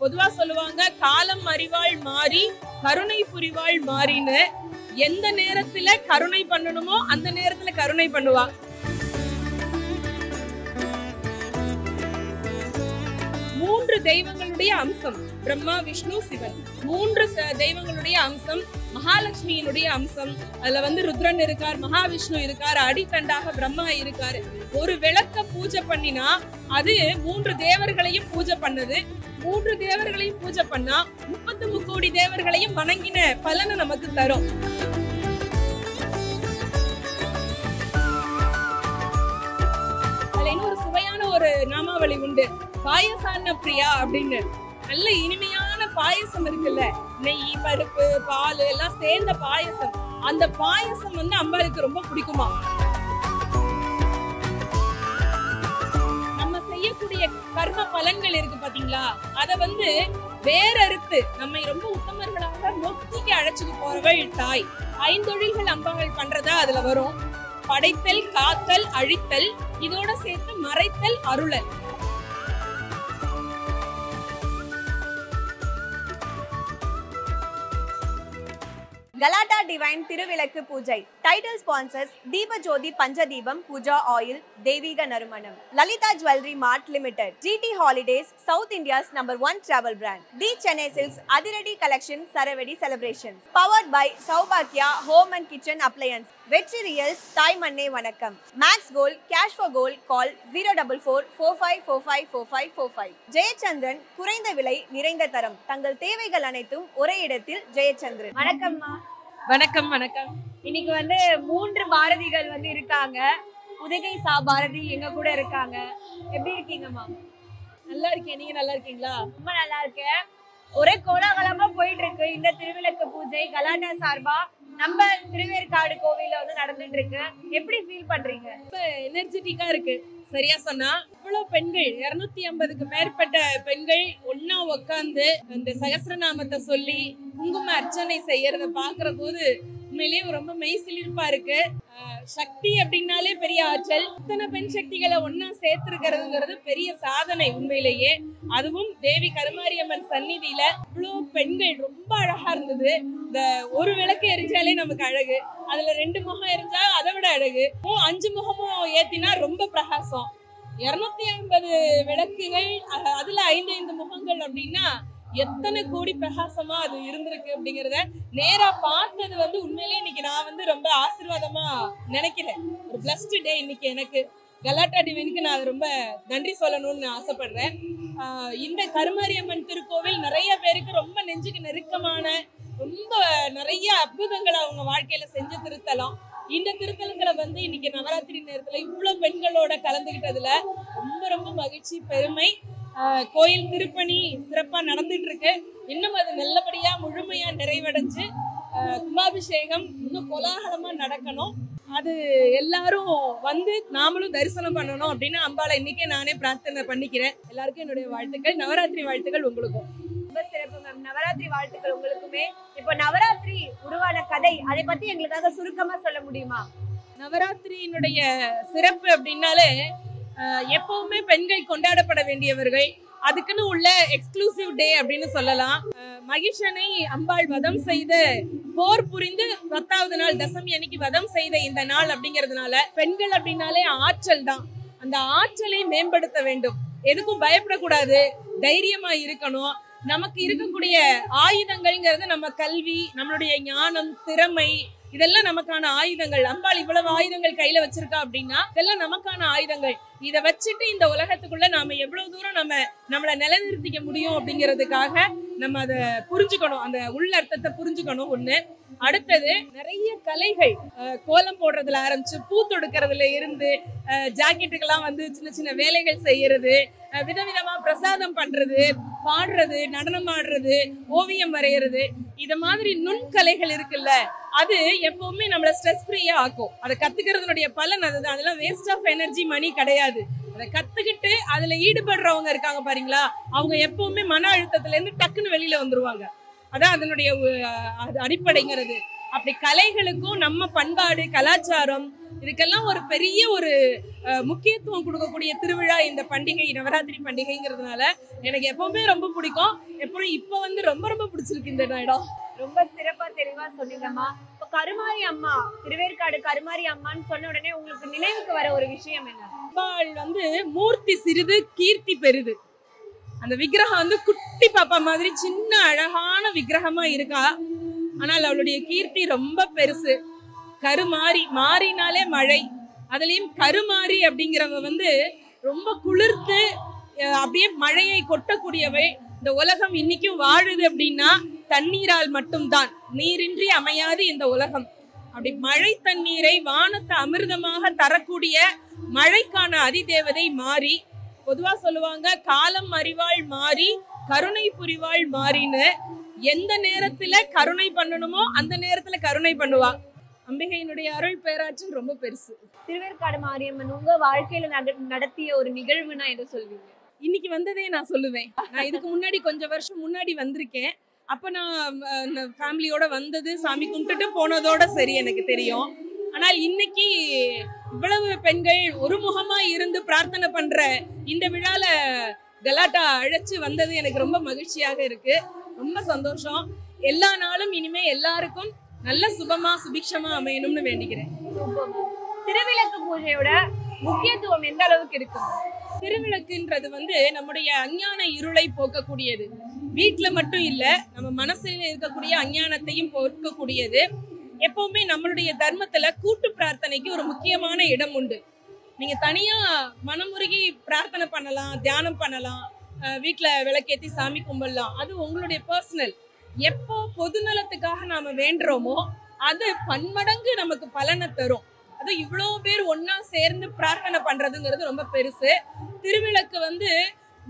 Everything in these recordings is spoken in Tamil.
பொதுவா சொல்லுவாங்க காலம் அறிவாள் மாறி கருணை புரிவாள் மாறின்னு. எந்த நேரத்துல கருணை பண்ணணுமோ அந்த நேரத்துல கருணை பண்ணுவா. மூன்று தெய்வங்களுடைய அம்சம் பிரம்மா விஷ்ணு சிவன். மூன்று தெய்வங்களுடைய அம்சம். மகாலட்சுமியினுடைய அம்சம். அதுல ருத்ரன் இருக்கார், மகாவிஷ்ணு இருக்கார், அடித்தண்டாக பிரம்மா இருக்காரு. ஒரு விளக்க பூஜை பண்ணினா அது மூன்று தேவர்களையும் பூஜை பண்ணது. மூன்று தேவர்களையும் பூஜை பண்ணா 33 கோடி தேவர்களையும் வணங்கின பலனை நமக்கு தரும். அதுல இன்னொரு சுவையான ஒரு நாமாவளி உண்டு, பாயசான பிரியா அப்படின்னு. நல்ல இனிமையான பாயசம் இருக்குல்ல, நெய் பருப்பு பால் எல்லாம் சேர்ந்த பாயசம். அந்த பாயசம் அம்பாளுக்கு ரொம்ப பிடிக்குமா. நம்ம செய்யக்கூடிய கர்ம பலன்கள் இருக்கு பாத்தீங்களா, அத வேற அறுத்து நம்மை ரொம்ப உத்தமர்களாக நோக்கிக்கு அழைச்சிட்டு போறவள் தாய். ஐந்தொழில்கள் அம்பாள் பண்றதா அதுல வரும். படைத்தல், காத்தல், அழித்தல், இதோட சேர்த்து மறைத்தல், அருளல். Galata Divine Thiruvilakku Poojai. Title sponsors Deepa Jyoti Panchadeepam Pooja Oil, Deviga Narumanam. Lalita Jewelry Mart Limited. GT Holidays, South India's #1 travel brand. The Chennai Silks Adiradi Collection Saravedi Celebrations. Powered by Saubhagya Home and Kitchen Appliance. Vetri Reals Thai Manne Vanakkam. Max Gold, Cash for Gold, call 04445454545. Jayachandran, குறைந்த விலை நிறைந்த தரம். தங்கள் தேவைகள் அனைத்தும் ஒரே இடத்தில் ஜெயச்சந்திரன். வணக்கம்மா. வணக்கம். வணக்கம். இன்னைக்கு 3 பாரதிகள் இருக்காங்க. உதகை சா பாரதி எங்க கூட இருக்காங்க. எப்படி இருக்கீங்கம்மா? நல்லா இருக்கேன். நீங்க நல்லா இருக்கீங்களா? ரொம்ப நல்லா இருக்கேன். ஒரே கோலாகலமா போயிட்டு இருக்கு இந்த திருவிளக்கு பூஜை. கலாட்டா சார்பா நம்ம திருவேற்காடு கோவில்ல நடந்துட்டு இருக்கு. எப்படி ஃபீல் பண்றீங்க? ரொம்ப எனர்ஜெட்டிக்கா இருக்கு. சரியா சொன்னா, இவ்வளவு பெண்கள் 250க்கு மேற்பட்ட பெண்கள் ஒன்னா உட்காந்து அந்த சகஸ்ரநாமத்தை சொல்லி குங்கும அர்ச்சனை செய்யறத பாக்குற போது உண்மையிலேயே ரொம்ப மெய்சிலிருப்பா இருக்கு. சக்தி அப்படின்னாலே பெரிய ஆற்றல். இத்தனை பெண் சக்திகளை ஒன்னா சேர்த்திருக்கிறதுங்கிறது பெரிய சாதனை உண்மையிலேயே. அதுவும் தேவி கருமாரியம்மன் சந்நிதியில இவ்வளவு பெண்கள் ரொம்ப அழகா இருந்தது. இந்த ஒரு விளக்கு எரிஞ்சாலே நமக்கு அழகு, அதுல 2 முகம் எரிஞ்சா அதை விட அழகு, 5 முகமும் ஏத்தினா ரொம்ப பிரகாசம். 250 விளக்குகள், அதுல 5 முகங்கள் அப்படின்னா எத்தனை கோடி பிரகாசமா அது இருந்திருக்கு அப்படிங்கறத நேரா பார்த்தது உண்மையிலேயே இன்னைக்கு நான் ரொம்ப ஆசீர்வாதமா நினைக்கிறேன். ஒரு பிளஸ்ட் டே இன்னைக்கு எனக்கு. கலாட்டா டிவைனுக்கு நான் ரொம்ப நன்றி சொல்லணும்னு ஆசைப்படுறேன். இந்த கருமாரியம்மன் திருக்கோவில் நிறைய பேருக்கு ரொம்ப நெஞ்சுக்கு நெருக்கமான, ரொம்ப நிறைய அற்புதங்களை அவங்க வாழ்க்கையில செஞ்ச திருத்தலம். இந்த திருத்தலங்களை இன்னைக்கு நவராத்திரி நேரத்துல இவ்வளவு பெண்களோட கலந்துகிட்டதுல ரொம்ப ரொம்ப மகிழ்ச்சி, பெருமை. கோயில் திருப்பணி சிறப்பா நடந்துட்டு இருக்கு. இன்னும் அது நல்லபடியா முழுமையா நிறைவடைஞ்சு கும்பாபிஷேகம் இன்னும் கோலாகலமா நடக்கணும். அது எல்லாரும் நாமளும் தரிசனம் பண்ணணும் அப்படின்னு அம்பாளை இன்னைக்கே நானே பிரார்த்தனை பண்ணிக்கிறேன். எல்லாருக்கும் என்னுடைய வாழ்த்துக்கள், நவராத்திரி வாழ்த்துக்கள் உங்களுக்கும். ரொம்ப சிறப்பு மேம். நவராத்திரி வாழ்த்துக்கள் உங்களுக்குமே. இப்போ நவராத்திரி உருவான கதை, அதை பத்தி எங்களுக்காக சுருக்கமா சொல்ல முடியுமா? நவராத்திரியினுடைய சிறப்பு அப்படின்னாலே எப்பவுமே பெண்கள் கொண்டாடப்பட வேண்டியவர்கள். அதுக்குன்னு உள்ள எக்ஸ்க்ளூசிவ் டே அப்படின்னு சொல்லலாம். மகிஷனை அம்பாள் வதம் செய்த, போர் புரிந்து 10வது நாள் தசமி அன்னைக்கு வதம் செய்த இந்த நாள் அப்படிங்கிறதுனால பெண்கள் அப்படின்னாலே ஆற்றல் தான். அந்த ஆற்றலை மேம்படுத்த வேண்டும். எதுக்கும் பயப்படக்கூடாது, தைரியமா இருக்கணும். நமக்கு இருக்கக்கூடிய ஆயுதங்கள்ங்கிறது நம்ம கல்வி, நம்மளுடைய ஞானம், திறமை, இதெல்லாம் நமக்கான ஆயுதங்கள். அம்பாள் இவ்வளவு ஆயுதங்கள் கையில வச்சிருக்கா அப்படின்னா இதெல்லாம் நமக்கான ஆயுதங்கள். இதை வச்சுட்டு இந்த உலகத்துக்குள்ள நாம எவ்வளவு தூரம் நம்மளை நிலைநிறுத்திக்க முடியும் அப்படிங்கிறதுக்காக நம்ம அதை புரிஞ்சுக்கணும், அந்த உள்ளர்த்தத்தை புரிஞ்சுக்கணும். ஒண்ணு. அடுத்தது நிறைய கலைகள், கோலம் போடுறதுல ஆரம்பிச்சு பூ தொடுக்கிறதுல இருந்து ஜாக்கெட்டுக்கெல்லாம் சின்ன சின்ன வேலைகள் செய்யறது, விதவிதமா பிரசாதம் பண்றது, பாடுறது, நடனம் ஆடுறது, ஓவியம் வரைகிறது, இத மாதிரி நுண்கலைகள் இருக்குல்ல, அது எப்பவுமே நம்மள ஸ்ட்ரெஸ் ஃப்ரீயா ஆக்கும். அதை கத்துக்கிறதுனுடைய பலன் அதுதான். அதெல்லாம் வேஸ்ட் ஆஃப் எனர்ஜி, மணி கிடையாது. அதை கத்துக்கிட்டு அதுல ஈடுபடுறவங்க இருக்காங்க பாருங்களா, அவங்க எப்பவுமே மன அழுத்தத்துல இருந்து டக்குன்னு வெளியில வந்துருவாங்க. அதான் அதனுடைய அடிப்படைங்கிறது. அப்படி கலைகளுக்கும் நம்ம பண்பாடு கலாச்சாரம் இதுக்கெல்லாம் ஒரு பெரிய ஒரு முக்கியத்துவம் கொடுக்கக்கூடிய திருவிழா இந்த பண்டிகை, நவராத்திரி பண்டிகைங்கிறதுனால எனக்கு எப்பவுமே ரொம்ப பிடிக்கும். எப்பவும் இப்ப வந்து ரொம்ப ரொம்ப பிடிச்சிருக்கு இந்த இடம். ரொம்ப சிறப்பா தெளிவா சொன்னீங்கம்மா. இப்ப கருமாரி அம்மா, திருவேற்காடு கருமாரி அம்மான்னு சொன்ன உடனே உங்களுக்கு நினைவுக்கு வர ஒரு விஷயம் என்ன? அம்பாள் வந்து மூர்த்தி சிறிது கீர்த்தி பெரிது. அந்த விக்கிரகம் வந்து குட்டி பாப்பா மாதிரி சின்ன அழகான விக்கிரகமா இருக்கா. ஆனால் அவளுடைய கீர்த்தி ரொம்ப பெருசு. கருமாரி, மாறினாலே மழை, அதுலயும் கருமாரி அப்படிங்கிறவ வந்து ரொம்ப குளிர்த்து அப்படியே மழையை கொட்டக்கூடியவள். இந்த உலகம் இன்னைக்கும் வாழுது அப்படின்னா தண்ணீரால் மட்டும்தான். நீரின்றி அமையாது இந்த உலகம். அப்படி மழை தண்ணீரை வானத்தை அமிர்தமாக தரக்கூடிய மழைக்கான அதிதேவதை மாறி. பொதுவா சொல்லுவாங்க காலம் அறிவாள் மாறி கருணை புரிவாள் மாறின்னு. எந்த நேரத்துல கருணை பண்ணணுமோ அந்த நேரத்துல கருணை பண்ணுவா. அம்பிகையினுடைய அருள் பேராற்றல் ரொம்ப பெருசு. திருவேற்காடு மாரியம்மன் உங்க வாழ்க்கையில நடத்திய ஒரு நிகழ்வுனா என்ன சொல்வீங்க? இன்னைக்கு வந்ததே நான் சொல்லுவேன். நான் இதுக்கு முன்னாடி கொஞ்சம் வருஷம் முன்னாடி வந்திருக்கேன். அப்ப நான் ஃபேமிலியோட வந்தது, சாமி கும்பிட்டுட்டு போனதோட சரி எனக்கு தெரியும். ஆனால் இன்னைக்கு இவ்வளவு பெண்கள் ஒருமுகமா இருந்து பிரார்த்தனை பண்ற இந்த விழால கலாட்டா அழைச்சு வந்தது எனக்கு ரொம்ப மகிழ்ச்சியாக இருக்கு. ரொம்ப சந்தோஷம். எல்லா நாளும் இனிமே எல்லாருக்கும் நல்ல சுபமா சுபிக்ஷமா அமையணும்னு வேண்டிக்கிறேன். திருவிளக்கு பூஜையோட முக்கியத்துவம் எந்த அளவுக்கு இருக்கு? திருவிளக்குன்றது வந்து நம்முடைய அஞ்ஞான இருளை போக்கக்கூடியது. வீட்டுல மட்டும் இல்ல, நம்ம மனசுல இருக்கக்கூடிய அஞ்ஞானத்தையும் போக்கக்கூடியது. எப்பவுமே நம்மளுடைய தர்மத்துல கூட்டு பிரார்த்தனைக்கு ஒரு முக்கியமான இடம் உண்டு. நீங்க தனியா மனமுருகி பிரார்த்தனை பண்ணலாம், தியானம் பண்ணலாம், வீட்டுல விளக்கேத்தி சாமி கும்பிடலாம். அது உங்களுடைய பர்சனல். எப்போ பொதுநலத்துக்காக நாம வேண்டுறோமோ அது பன்மடங்கு நமக்கு பலனை தரும். அது இவ்வளோ பேர் ஒன்னா சேர்ந்து பிரார்த்தனை பண்றதுங்கிறது ரொம்ப பெருசு. திருவிளக்கு வந்து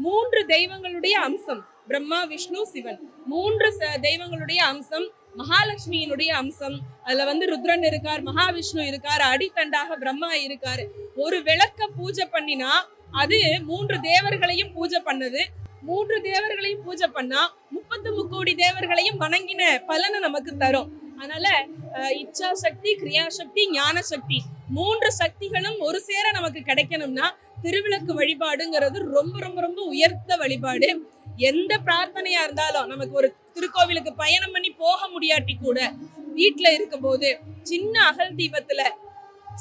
3 தெய்வங்களுடைய அம்சம். பிரம்மா, விஷ்ணு, சிவன் 3 தெய்வங்களுடைய அம்சம். மகாலட்சுமியினுடைய அம்சம். அதுல வந்து ருத்ரன் இருக்கார், மகாவிஷ்ணு இருக்கார், அடித்தண்டாக பிரம்மா இருக்காரு. ஒரு விளக்க பூஜை பண்ணினா அது 3 தேவர்களையும் பூஜை பண்ணது. 3 தேவர்களையும் பூஜை பண்ணா 33 கோடி தேவர்களையும் வணங்கின பலனை நமக்கு தரும். அதனால இச்சா சக்தி, கிரியா சக்தி, ஞான சக்தி 3 சக்திகளும் ஒரு சேர நமக்கு கிடைக்கணும்னா திருவிளக்கு வழிபாடுங்கிறது ரொம்ப ரொம்ப ரொம்ப உயர்ந்த வழிபாடு. எந்த பிரார்த்தனையா இருந்தாலும் நமக்கு ஒரு திருக்கோவிலுக்கு பயணம் பண்ணி போக முடியாட்டி கூட வீட்டுல இருக்கும் போது சின்ன அகல் தீபத்துல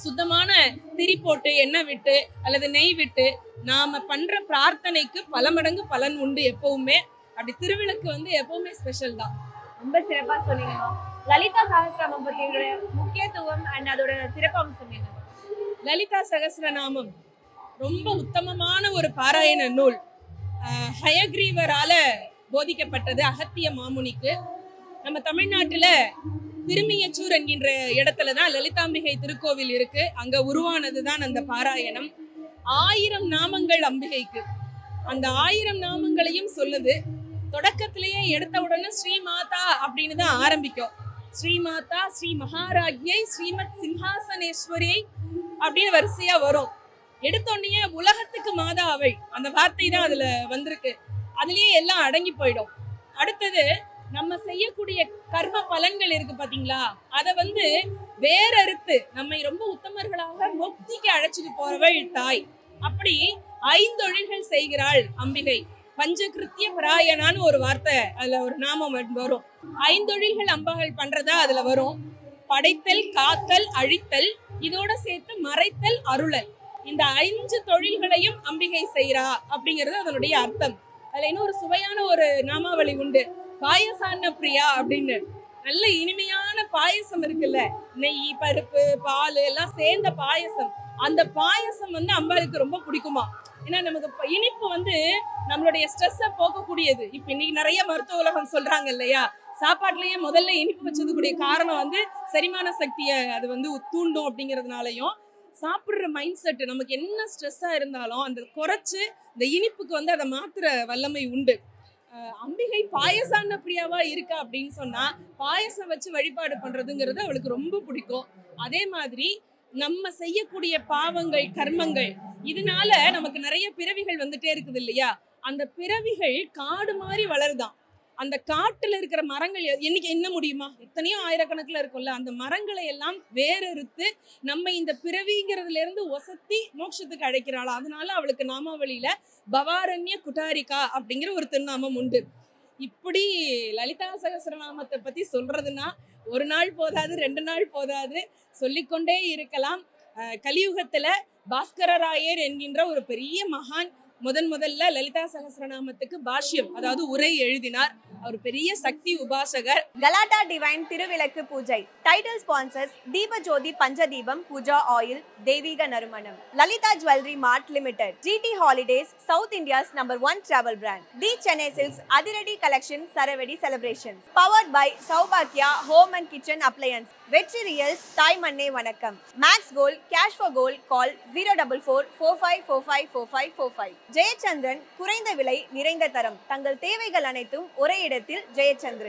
சுத்தமான திரி போட்டு எண்ணெய் விட்டு அல்லது நெய் விட்டு நாம பண்ற பிரார்த்தனைக்கு பல மடங்கு பலன் உண்டு எப்பவுமே. அப்படி திருவிளக்கு வந்து எப்பவுமே ஸ்பெஷல் தான். ரொம்ப சிறப்பா சொன்னீங்க. லலிதா சகஸ்ரநாமம் பத்தியோட முக்கியத்துவம் அண்ட் அதோட சிறப்பம்சம் என்ன? லலிதா சகஸ்ரநாமம் ரொம்ப உத்தமமான ஒரு பாராயண நூல். ஹயக்ரீவரால போதிக்கப்பட்டது அகத்திய மாமுனிக்கு. நம்ம தமிழ்நாட்டுல திருமியச்சூர் என்கின்ற இடத்துலதான் லலிதாம்பிகை திருக்கோவில் இருக்கு. அங்க உருவானதுதான் அந்த பாராயணம். 1000 நாமங்கள் அம்பிகைக்கு. அந்த 1000 நாமங்களையும் சொல்லுது. தொடக்கத்திலேயே எடுத்த உடனே ஸ்ரீமாதா அப்படின்னு தான் ஆரம்பிக்கும். ஸ்ரீமாதா, ஸ்ரீ மகாராஜ்யை, ஸ்ரீமத் சிம்ஹாசனேஸ்வரியை அப்படின்னு வரிசையா வரும். எடுத்தோடனே உலகத்துக்கு மாதா அவள், அந்த வார்த்தை தான் அதுல வந்திருக்கு. அதுலயே எல்லாம் அடங்கி போயிடும். அடுத்தது நம்ம செய்யக்கூடிய கர்ம பலன்கள் இருக்கு பாத்தீங்களா, அத வந்து வேறறுத்து நம்மை ரொம்ப உத்தமர்களாக முக்திக்கு அழைச்சிட்டு போறவள் தாய். அப்படி 5 தொழில்கள் செய்கிறாள் அம்பிகை. பஞ்சகிருத்திய பராயணான்னு ஒரு வார்த்தை அதுல ஒரு நாமம் வரும். 5 தொழில்கள் அம்பாள் பண்றதா அதுல வரும். படைத்தல், காத்தல், அழித்தல், இதோட சேர்த்து மறைத்தல், அருளல். இந்த 5 தொழில்களையும் அம்பிகை செய்யறா அப்படிங்கிறது அதனுடைய அர்த்தம். அதுல இன்னும் ஒரு சுவையான ஒரு நாமாவளி உண்டு, பாயசான பிரியா அப்படின்னு. நல்ல இனிமையான பாயசம் இருக்குல்ல, நெய், பருப்பு, பால் எல்லாம் சேர்ந்த பாயசம். அந்த பாயசம் வந்து அம்பாளுக்கு ரொம்ப பிடிக்குமா. ஏன்னா நமக்கு இனிப்பு வந்து நம்மளுடைய ஸ்ட்ரெஸ்ஸை போக்கக்கூடியது. இப்ப இன்னைக்கு நிறைய மருத்துவ உலகம் சொல்றாங்க இல்லையா, சாப்பாட்டுலயே முதல்ல இனிப்பு வச்சதுக்குரிய காரணம் வந்து செரிமான சக்தியை அது வந்து தூண்டும் அப்படிங்கிறதுனாலையும், சாப்பிட்ற மைண்ட் செட் நமக்கு என்ன ஸ்ட்ரெஸ்ஸா இருந்தாலும் அந்த குறைச்சு இந்த இனிப்புக்கு வந்து அதை மாத்துற வல்லமை உண்டு. அம்பிகை பாயசான பிரியாவா இருக்கா அப்படின்னு சொன்னா பாயசம் வச்சு வழிபாடு பண்றதுங்கிறது அவளுக்கு ரொம்ப பிடிக்கும். அதே மாதிரி நம்ம செய்யக்கூடிய பாவங்கள், கர்மங்கள், இதனால நமக்கு நிறைய பிறவிகள் வந்துட்டே இருக்குது இல்லையா, அந்த பிறவிகள் காடு மாதிரி வளருதான். அந்த காட்டுல இருக்கிற மரங்கள் இன்னைக்கு என்ன முடியுமா? எத்தனையோ ஆயிரக்கணக்கில் இருக்கும்ல. அந்த மரங்களை எல்லாம் வேறறுத்து நம்ம இந்த பிறவிங்கிறதுல இருந்து ஒசத்தி மோட்சத்துக்கு அழைக்கிறாளா. அதனால அவளுக்கு நாமாவளியில பவாரண்ய குட்டாரிகா அப்படிங்கிற ஒரு திருநாமம் உண்டு. இப்படி லலிதா சகஸ்ரநாமத்தை பத்தி சொல்றதுன்னா ஒரு நாள் போதாது, 2 நாள் போதாது, சொல்லிக்கொண்டே இருக்கலாம். கலியுகத்துல பாஸ்கரராயர் என்கின்ற ஒரு பெரிய மகான் முதல்ல லலிதா சகஸ்ரநாமத்துக்கு பாஷ்யம், அதாவது உரை எழுதினார். அவர் பெரிய சக்தி உபாசகர். கலாட்டா டிவைன் திருவிளக்கு பூஜை. Title sponsors Deepajothi Panchadeepam Pooja oil, தெய்வீக நறுமணம். Lalitha jewellery mart limited. GT holidays, South India's #1 travel brand. The Chennai silks அதிரடி கலெக்ஷன் சரவெடி செலிப்ரேஷன். பவர்ட் பை சௌபாக்கியா ஹோம் அண்ட் கிச்சன் அப்ளையன்ஸ். வெற்றி ரியல்ஸ் தாய் மண்ணே வணக்கம். Max Gold, cash for gold, call 04445454545. Jayachandran, குறைந்த விலை நிறைந்த தரம். தங்கள் தேவைகள் அனைத்தும் ஒரே இடத்தில். ஜெயச்சந்திரன்.